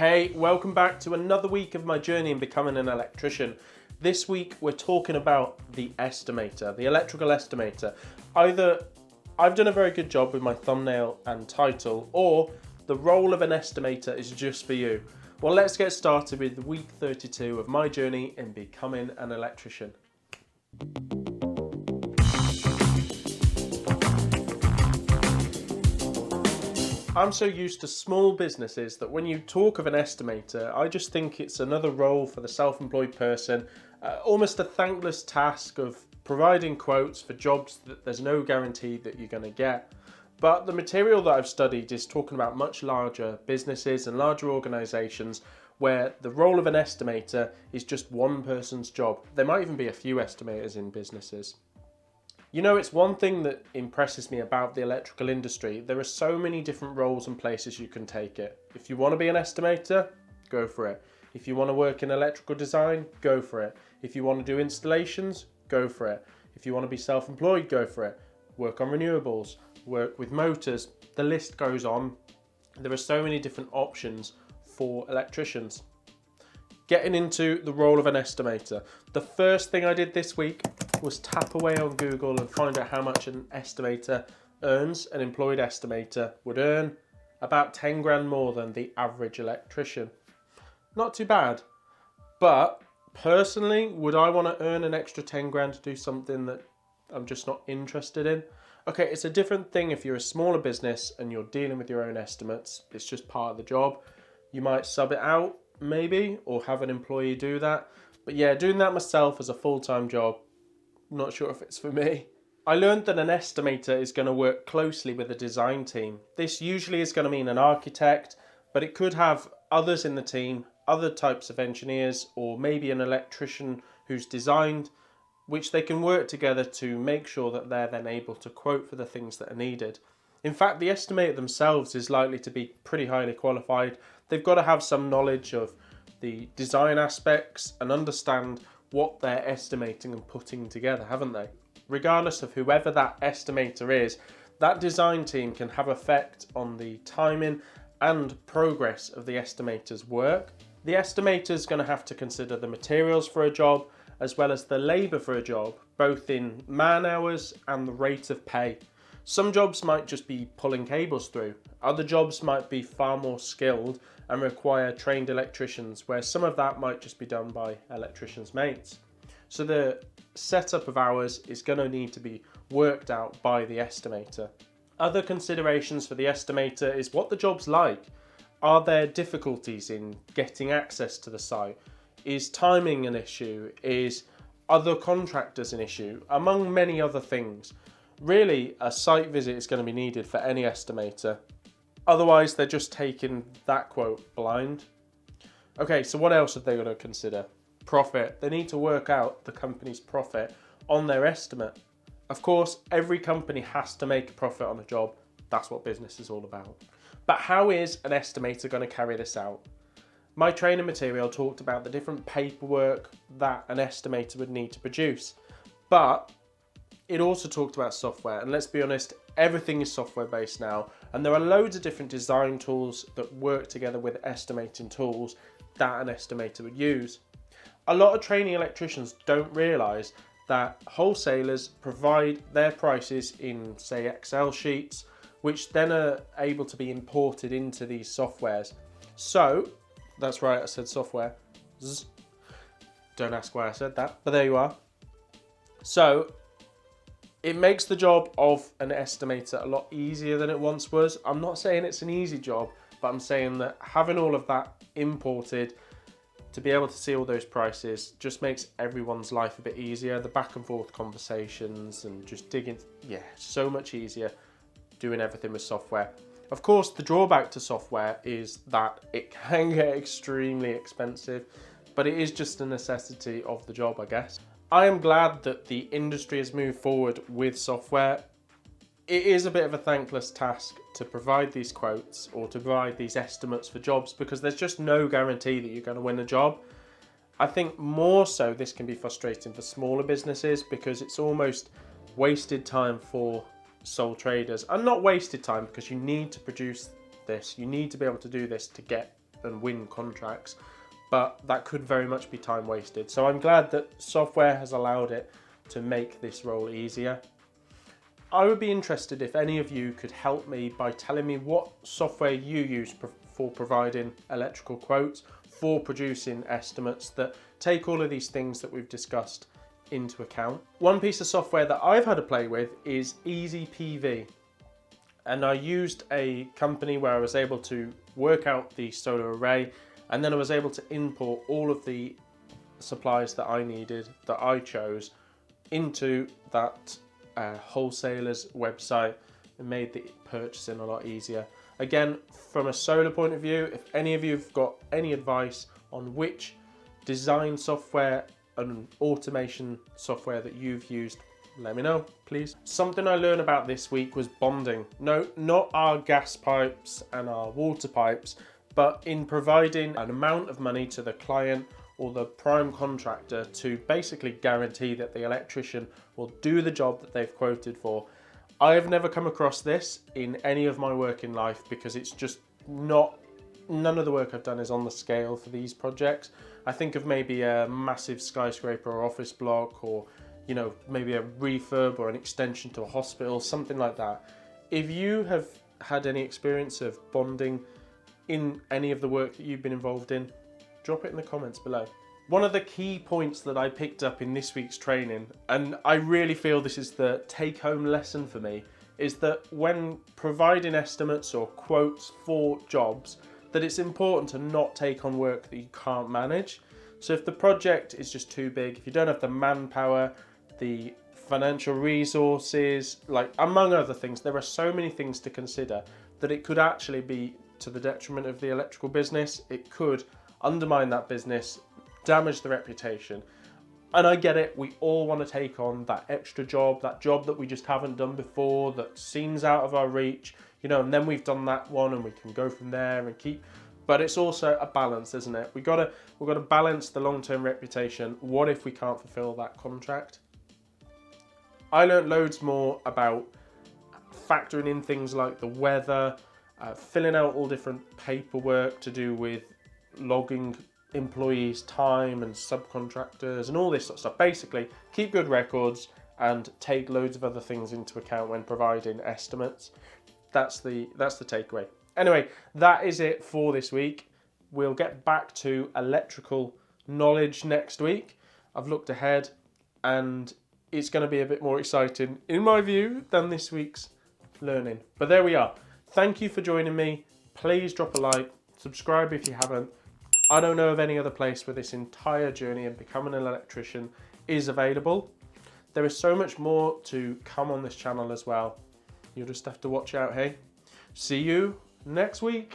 Hey, welcome back to another week of my journey in becoming an electrician. This week we're talking about the estimator, the electrical estimator. Either I've done a very good job with my thumbnail and title, or the role of an estimator is just for you. Well, let's get started with week 32 of my journey in becoming an electrician. I'm so used to small businesses that when you talk of an estimator, I just think it's another role for the self-employed person, almost a thankless task of providing quotes for jobs that there's no guarantee that you're going to get. But the material that I've studied is talking about much larger businesses and larger organisations where the role of an estimator is just one person's job. There might even be a few estimators in businesses. You know, it's one thing that impresses me about the electrical industry. There are so many different roles and places you can take it. If you want to be an estimator, go for it. If you want to work in electrical design, go for it. If you want to do installations, go for it. If you want to be self-employed, go for it. Work on renewables, work with motors, the list goes on. There are so many different options for electricians. Getting into the role of an estimator. The first thing I did this week was tap away on Google and find out how much an estimator earns. An employed estimator would earn about 10 grand more than the average electrician. Not too bad, but personally, would I want to earn an extra 10 grand to do something that I'm just not interested in? Okay, it's a different thing if you're a smaller business and you're dealing with your own estimates. It's just part of the job. You might sub it out maybe, or have an employee do that. But yeah, doing that myself as a full-time job, not sure if it's for me. I learned that an estimator is going to work closely with a design team. This usually is going to mean an architect, but it could have others in the team, other types of engineers, or maybe an electrician who's designed, which they can work together to make sure that they're then able to quote for the things that are needed. In fact, the estimator themselves is likely to be pretty highly qualified. They've got to have some knowledge of the design aspects and understand what they're estimating and putting together, haven't they? Regardless of whoever that estimator is, that design team can have effect on the timing and progress of the estimator's work. The estimator is going to have to consider the materials for a job as well as the labour for a job, both in man hours and the rate of pay. Some jobs might just be pulling cables through. Other jobs might be far more skilled and require trained electricians, where some of that might just be done by electricians' mates. So the setup of hours is going to need to be worked out by the estimator. Other considerations for the estimator is what the job's like. Are there difficulties in getting access to the site? Is timing an issue? Is other contractors an issue? Among many other things. Really, a site visit is going to be needed for any estimator. Otherwise, they're just taking that quote blind. Okay, so what else have they got to consider? Profit. They need to work out the company's profit on their estimate. Of course, every company has to make a profit on a job. That's what business is all about. But how is an estimator going to carry this out? My training material talked about the different paperwork that an estimator would need to produce. But it also talked about software, and let's be honest, everything is software based now, and there are loads of different design tools that work together with estimating tools that an estimator would use. A lot of training electricians don't realise that wholesalers provide their prices in, say, Excel sheets, which then are able to be imported into these softwares. So, that's right, I said software. Don't ask why I said that, but there you are. So, it makes the job of an estimator a lot easier than it once was. I'm not saying it's an easy job, but I'm saying that having all of that imported to be able to see all those prices just makes everyone's life a bit easier. The back and forth conversations and just digging, so much easier doing everything with software. Of course, the drawback to software is that it can get extremely expensive, but it is just a necessity of the job, I guess. I am glad that the industry has moved forward with software. It is a bit of a thankless task to provide these quotes or to provide these estimates for jobs because there's just no guarantee that you're going to win a job. I think more so this can be frustrating for smaller businesses because it's almost wasted time for sole traders. And not wasted time because you need to produce this, you need to be able to do this to get and win contracts, but that could very much be time wasted. So I'm glad that software has allowed it to make this role easier. I would be interested if any of you could help me by telling me what software you use for providing electrical quotes, for producing estimates that take all of these things that we've discussed into account. One piece of software that I've had to play with is EasyPV. And I used a company where I was able to work out the solar array, and then I was able to import all of the supplies that I needed, that I chose, into that wholesaler's website, and made the purchasing a lot easier. Again, from a solar point of view, if any of you have got any advice on which design software and automation software that you've used, let me know, please. Something I learned about this week was bonding. No, not our gas pipes and our water pipes, but in providing an amount of money to the client or the prime contractor to basically guarantee that the electrician will do the job that they've quoted for. I have never come across this in any of my work in life because it's just not, none of the work I've done is on the scale for these projects. I think of maybe a massive skyscraper or office block, or you know, maybe a refurb or an extension to a hospital, something like that. If you have had any experience of bonding in any of the work that you've been involved in, drop it in the comments below. One of the key points that I picked up in this week's training, and I really feel this is the take-home lesson for me, is that when providing estimates or quotes for jobs, that it's important to not take on work that you can't manage. So if the project is just too big, if you don't have the manpower, the financial resources, like among other things, there are so many things to consider that it could actually be to the detriment of the electrical business. It could undermine that business, damage the reputation. And I get it, we all want to take on that extra job, that job that we just haven't done before, that seems out of our reach, you know, and then we've done that one and we can go from there and keep. But it's also a balance, isn't it? We've got to balance the long-term reputation. What if we can't fulfill that contract? I learned loads more about factoring in things like the weather, filling out all different paperwork to do with logging employees' time and subcontractors and all this sort of stuff. Basically, keep good records and take loads of other things into account when providing estimates. That's the takeaway. Anyway, that is it for this week. We'll get back to electrical knowledge next week. I've looked ahead and it's going to be a bit more exciting, in my view, than this week's learning. But there we are. Thank you for joining me. Please drop a like, subscribe if you haven't. I don't know of any other place where this entire journey of becoming an electrician is available. There is so much more to come on this channel as well. You'll just have to watch out, hey? See you next week.